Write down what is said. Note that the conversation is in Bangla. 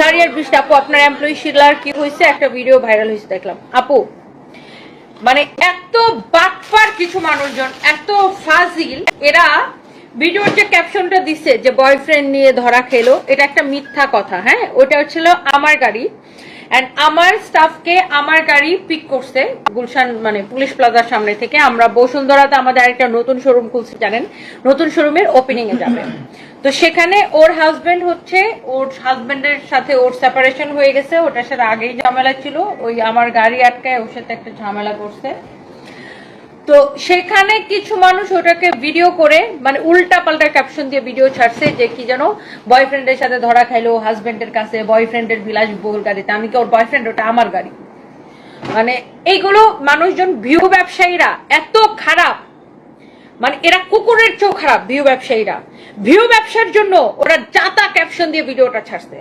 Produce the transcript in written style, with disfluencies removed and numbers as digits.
শাহরিয়ার বৃষ্টি আপু আপনার এমপ্লয়ি শিলার কি হয়েছে, একটা ভিডিও ভাইরাল হয়েছে দেখলাম। আপু মানে এত বাটপার কিছু মানুষজন, এত ফাজিল, এরা ভিডিওর যে ক্যাপশনটা দিচ্ছে যে বয়ফ্রেন্ড নিয়ে ধরা খেলো, এটা একটা মিথ্যা কথা। হ্যাঁ, ওটা ছিল আমার গাড়ি এন্ড আমার স্টাফকে আমার গাড়ি পিক করছে গুলশান মানে পুলিশ প্লাজার সামনে থেকে। আমরা বসুন্ধরাতে আমাদের আরেকটা নতুন শোরুম খুলছি, জানেন, নতুন শোরুমের ওপেনিং এ যাবে। তো সেখানে ওর হাজবেন্ড হচ্ছে, ওর হাজবেন্ডের সাথে ওর সেপারেশন হয়ে গেছে, ওটার সাথে আগেই ঝামেলা ছিল, ওই আমার গাড়ি আটকায় ওর সাথে একটা ঝামেলা করছে। তো সেখানে কিছু মানুষ ওটাকে ভিডিও করে মানে উল্টা পাল্টা ক্যাপশন দিয়ে ভিডিও ছাড়ছে যে কি যেন বয়ফ্রেন্ডের সাথে ধরা খাইলো হাজবেন্ডের কাছে, বয়ফ্রেন্ডের বিলাসবহুল গাড়িতে। আমি কি ওর বয়ফ্রেন্ড? ওটা আমার গাড়ি। মানে এইগুলো মানুষজন ভিউ ব্যবসায়ীরা এত খারাপ, মানে এরা কুকুরের চেয়েও খারাপ ভিউ ব্যবসায়ীরা। ভিউ ব্যবসার জন্য ওরা জাতা ক্যাপশন দিয়ে ভিডিওটা ছাড়ছে।